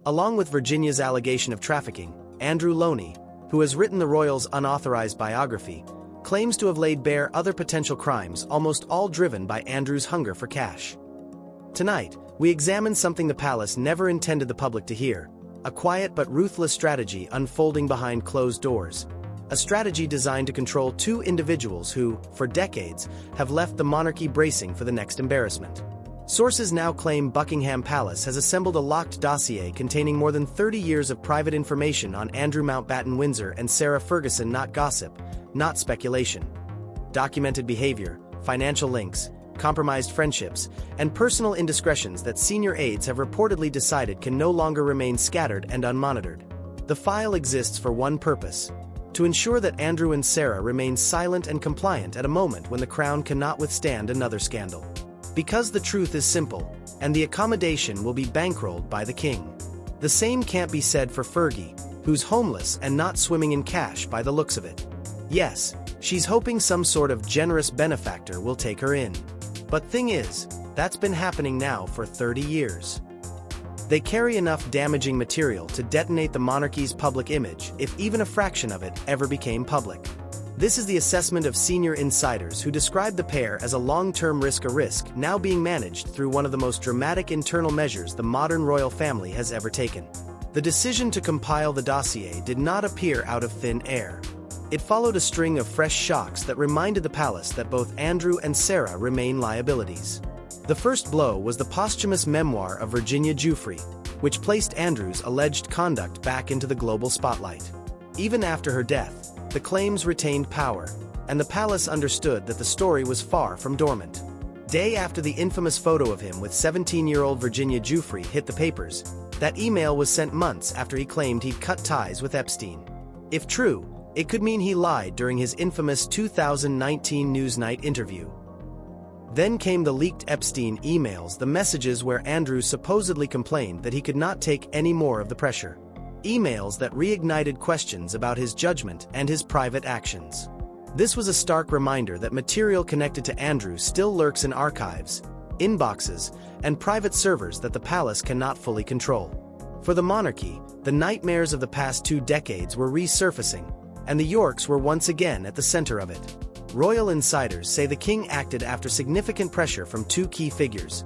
Along with Virginia's allegation of trafficking, Andrew Loney, who has written the royals' unauthorized biography, claims to have laid bare other potential crimes, almost all driven by Andrew's hunger for cash. Tonight, we examine something the palace never intended the public to hear, a quiet but ruthless strategy unfolding behind closed doors. A strategy designed to control two individuals who, for decades, have left the monarchy bracing for the next embarrassment. Sources now claim Buckingham Palace has assembled a locked dossier containing more than 30 years of private information on Andrew Mountbatten Windsor and Sarah Ferguson, not gossip, not speculation. Documented behavior, financial links, compromised friendships, and personal indiscretions that senior aides have reportedly decided can no longer remain scattered and unmonitored. The file exists for one purpose: to ensure that Andrew and Sarah remain silent and compliant at a moment when the crown cannot withstand another scandal. Because the truth is simple, and the accommodation will be bankrolled by the king. The same can't be said for Fergie, who's homeless and not swimming in cash by the looks of it. Yes, she's hoping some sort of generous benefactor will take her in. But thing is, that's been happening now for 30 years. They carry enough damaging material to detonate the monarchy's public image if even a fraction of it ever became public. This is the assessment of senior insiders who describe the pair as a long-term risk now being managed through one of the most dramatic internal measures the modern royal family has ever taken. The decision to compile the dossier did not appear out of thin air. It followed a string of fresh shocks that reminded the palace that both Andrew and Sarah remain liabilities. The first blow was the posthumous memoir of Virginia Giuffre, which placed Andrew's alleged conduct back into the global spotlight. Even after her death, the claims retained power, and the palace understood that the story was far from dormant. Day after the infamous photo of him with 17-year-old Virginia Giuffre hit the papers, that email was sent months after he claimed he'd cut ties with Epstein. If true, it could mean he lied during his infamous 2019 Newsnight interview. Then came the leaked Epstein emails, the messages where Andrew supposedly complained that he could not take any more of the pressure. Emails that reignited questions about his judgment and his private actions. This was a stark reminder that material connected to Andrew still lurks in archives, inboxes, and private servers that the palace cannot fully control. For the monarchy, the nightmares of the past 2 decades were resurfacing, and the Yorks were once again at the center of it. Royal insiders say the king acted after significant pressure from 2 key figures,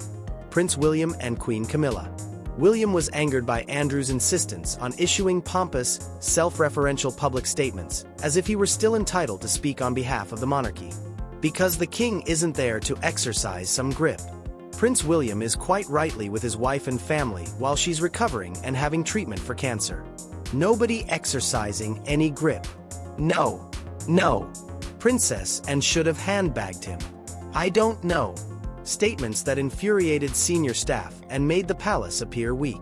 Prince William and Queen Camilla. William was angered by Andrew's insistence on issuing pompous, self-referential public statements, as if he were still entitled to speak on behalf of the monarchy. Because the king isn't there to exercise some grip. Prince William is quite rightly with his wife and family while she's recovering and having treatment for cancer. Nobody exercising any grip. No. Princess and should have handbagged him. I don't know. Statements that infuriated senior staff and made the palace appear weak.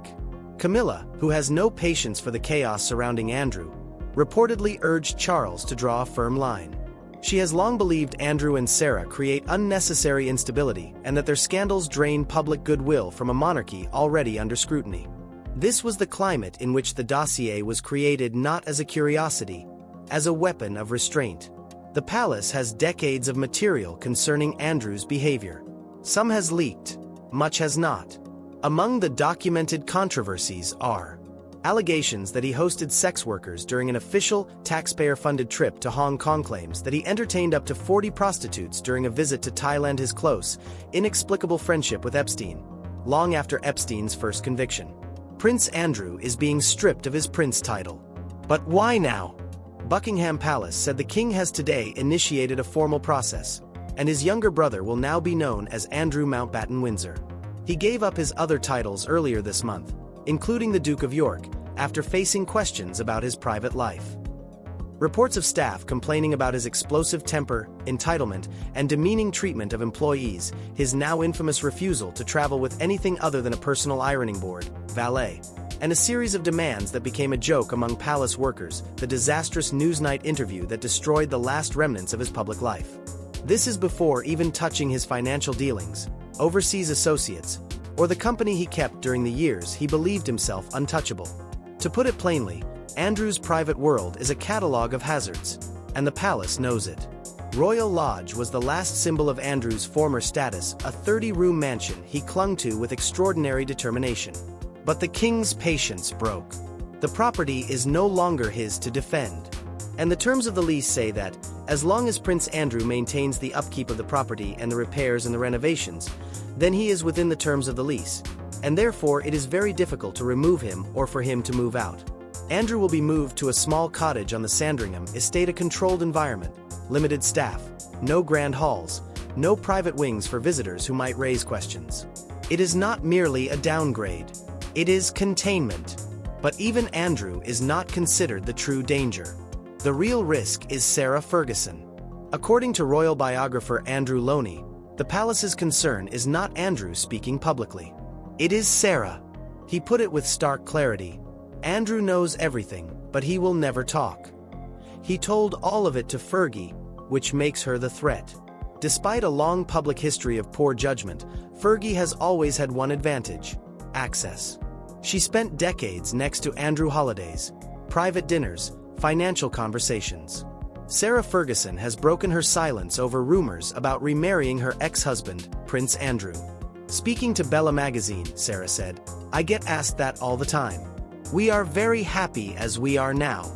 Camilla, who has no patience for the chaos surrounding Andrew, reportedly urged Charles to draw a firm line. She has long believed Andrew and Sarah create unnecessary instability and that their scandals drain public goodwill from a monarchy already under scrutiny. This was the climate in which the dossier was created, not as a curiosity, as a weapon of restraint. The palace has decades of material concerning Andrew's behavior. Some has leaked, much has not. Among the documented controversies are allegations that he hosted sex workers during an official, taxpayer-funded trip to Hong Kong, claims that he entertained up to 40 prostitutes during a visit to Thailand, his close, inexplicable friendship with Epstein, long after Epstein's first conviction. Prince Andrew is being stripped of his prince title. But why now? Buckingham Palace said the king has today initiated a formal process, and his younger brother will now be known as Andrew Mountbatten Windsor. He gave up his other titles earlier this month, including the Duke of York, after facing questions about his private life. Reports of staff complaining about his explosive temper, entitlement, and demeaning treatment of employees, his now infamous refusal to travel with anything other than a personal ironing board, valet, and a series of demands that became a joke among palace workers, the disastrous Newsnight interview that destroyed the last remnants of his public life. This is before even touching his financial dealings, overseas associates, or the company he kept during the years he believed himself untouchable. To put it plainly, Andrew's private world is a catalog of hazards, and the palace knows it. Royal Lodge was the last symbol of Andrew's former status, a 30-room mansion he clung to with extraordinary determination. But the king's patience broke. The property is no longer his to defend. And the terms of the lease say that, as long as Prince Andrew maintains the upkeep of the property and the repairs and the renovations, then he is within the terms of the lease, and therefore it is very difficult to remove him or for him to move out. Andrew will be moved to a small cottage on the Sandringham estate, a controlled environment, limited staff, no grand halls, no private wings for visitors who might raise questions. It is not merely a downgrade. It is containment. But even Andrew is not considered the true danger. The real risk is Sarah Ferguson. According to royal biographer Andrew Loney, the palace's concern is not Andrew speaking publicly. It is Sarah. He put it with stark clarity. Andrew knows everything, but he will never talk. He told all of it to Fergie, which makes her the threat. Despite a long public history of poor judgment, Fergie has always had one advantage: access. She spent decades next to Andrew holidays, private dinners, financial conversations. Sarah Ferguson has broken her silence over rumors about remarrying her ex-husband, Prince Andrew. Speaking to Bella magazine, Sarah said, "I get asked that all the time. We are very happy as we are now."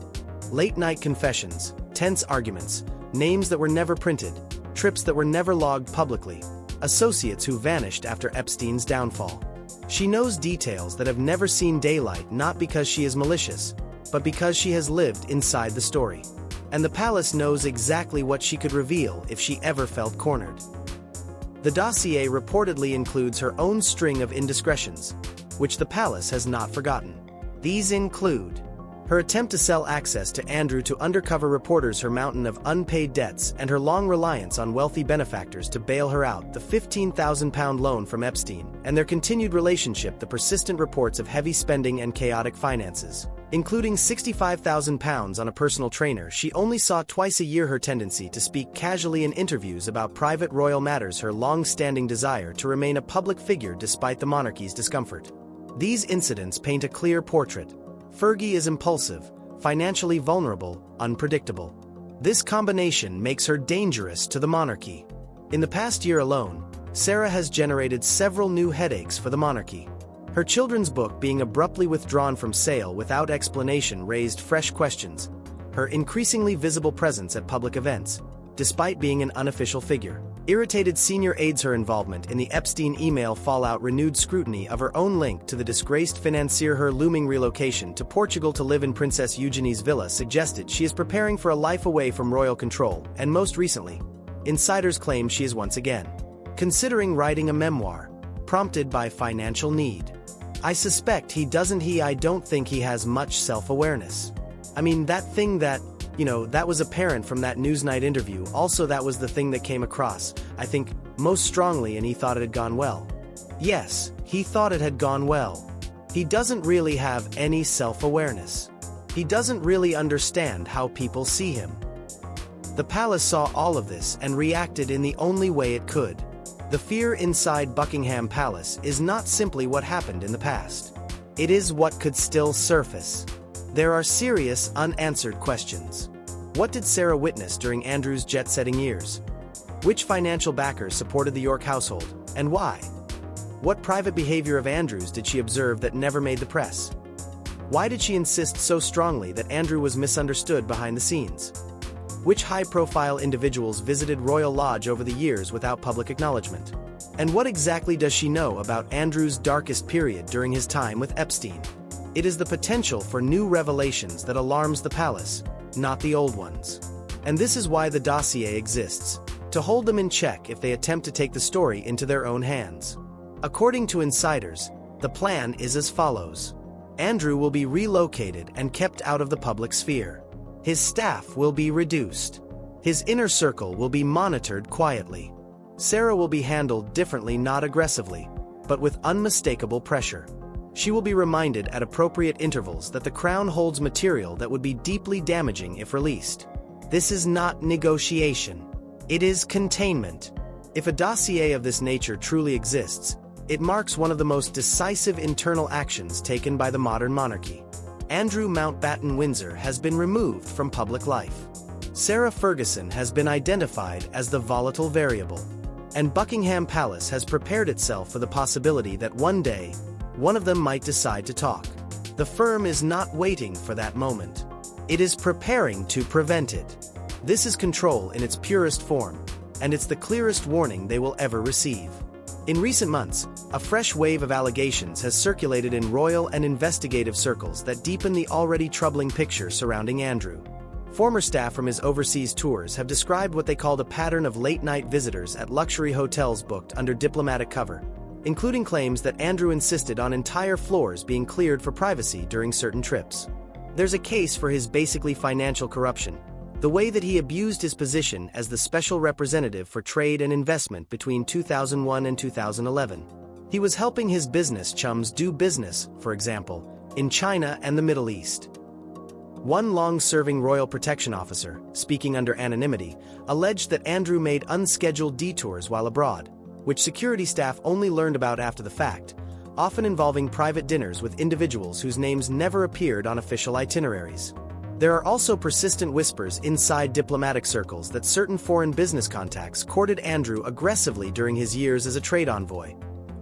Late-night confessions, tense arguments, names that were never printed, trips that were never logged publicly, associates who vanished after Epstein's downfall. She knows details that have never seen daylight, not because she is malicious, but because she has lived inside the story. And the palace knows exactly what she could reveal if she ever felt cornered. The dossier reportedly includes her own string of indiscretions, which the palace has not forgotten. These include her attempt to sell access to Andrew to undercover reporters, her mountain of unpaid debts, and her long reliance on wealthy benefactors to bail her out, the £15,000 loan from Epstein, and their continued relationship, the persistent reports of heavy spending and chaotic finances, including £65,000 on a personal trainer she only saw twice a year, her tendency to speak casually in interviews about private royal matters, her long-standing desire to remain a public figure despite the monarchy's discomfort. These incidents paint a clear portrait. Fergie is impulsive, financially vulnerable, unpredictable. This combination makes her dangerous to the monarchy. In the past year alone, Sarah has generated several new headaches for the monarchy. Her children's book being abruptly withdrawn from sale without explanation raised fresh questions. Her increasingly visible presence at public events, despite being an unofficial figure, irritated senior aides. Her involvement in the Epstein email fallout renewed scrutiny of her own link to the disgraced financier. Her looming relocation to Portugal to live in Princess Eugenie's villa suggested she is preparing for a life away from royal control, and most recently, insiders claim she is once again considering writing a memoir, prompted by financial need. I suspect I don't think he has much self-awareness. I mean, that thing that that was apparent from that Newsnight interview. Also, that was the thing that came across, I think, most strongly, and he thought it had gone well. Yes, he thought it had gone well. He doesn't really have any self-awareness. He doesn't really understand how people see him. The palace saw all of this and reacted in the only way it could. The fear inside Buckingham Palace is not simply what happened in the past. It is what could still surface. There are serious, unanswered questions. What did Sarah witness during Andrew's jet-setting years? Which financial backers supported the York household, and why? What private behaviour of Andrew's did she observe that never made the press? Why did she insist so strongly that Andrew was misunderstood behind the scenes? Which high-profile individuals visited Royal Lodge over the years without public acknowledgement? And what exactly does she know about Andrew's darkest period during his time with Epstein? It is the potential for new revelations that alarms the palace, not the old ones. And this is why the dossier exists, to hold them in check if they attempt to take the story into their own hands. According to insiders, the plan is as follows. Andrew will be relocated and kept out of the public sphere. His staff will be reduced. His inner circle will be monitored quietly. Sarah will be handled differently, not aggressively, but with unmistakable pressure. She will be reminded at appropriate intervals that the crown holds material that would be deeply damaging if released. This is not negotiation. It is containment. If a dossier of this nature truly exists, it marks one of the most decisive internal actions taken by the modern monarchy. Andrew Mountbatten Windsor has been removed from public life. Sarah Ferguson has been identified as the volatile variable. And Buckingham Palace has prepared itself for the possibility that one day, one of them might decide to talk. The firm is not waiting for that moment. It is preparing to prevent it. This is control in its purest form, and it's the clearest warning they will ever receive. In recent months, a fresh wave of allegations has circulated in royal and investigative circles that deepen the already troubling picture surrounding Andrew. Former staff from his overseas tours have described what they called a pattern of late-night visitors at luxury hotels booked under diplomatic cover, including claims that Andrew insisted on entire floors being cleared for privacy during certain trips. There's a case for his basically financial corruption, the way that he abused his position as the special representative for trade and investment between 2001 and 2011. He was helping his business chums do business, for example, in China and the Middle East. One long-serving royal protection officer, speaking under anonymity, alleged that Andrew made unscheduled detours while abroad, which security staff only learned about after the fact, often involving private dinners with individuals whose names never appeared on official itineraries. There are also persistent whispers inside diplomatic circles that certain foreign business contacts courted Andrew aggressively during his years as a trade envoy,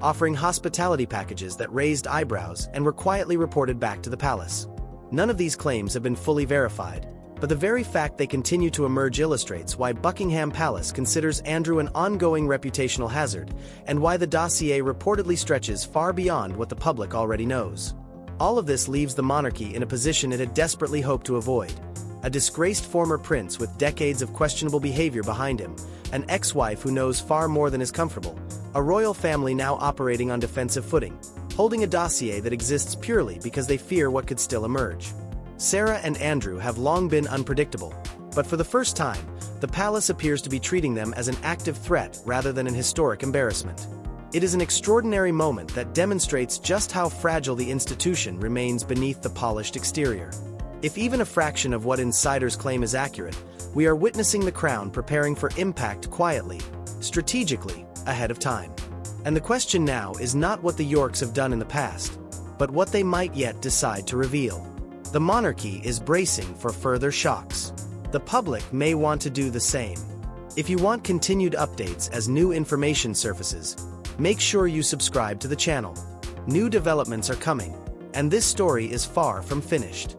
offering hospitality packages that raised eyebrows and were quietly reported back to the palace. None of these claims have been fully verified, but the very fact they continue to emerge illustrates why Buckingham Palace considers Andrew an ongoing reputational hazard, and why the dossier reportedly stretches far beyond what the public already knows. All of this leaves the monarchy in a position it had desperately hoped to avoid: a disgraced former prince with decades of questionable behavior behind him, an ex-wife who knows far more than is comfortable, a royal family now operating on defensive footing, holding a dossier that exists purely because they fear what could still emerge. Sarah and Andrew have long been unpredictable, but for the first time, the palace appears to be treating them as an active threat rather than an historic embarrassment. It is an extraordinary moment that demonstrates just how fragile the institution remains beneath the polished exterior. If even a fraction of what insiders claim is accurate, we are witnessing the crown preparing for impact quietly, strategically, ahead of time. And the question now is not what the Yorks have done in the past, but what they might yet decide to reveal. The monarchy is bracing for further shocks. The public may want to do the same. If you want continued updates as new information surfaces, make sure you subscribe to the channel. New developments are coming, and this story is far from finished.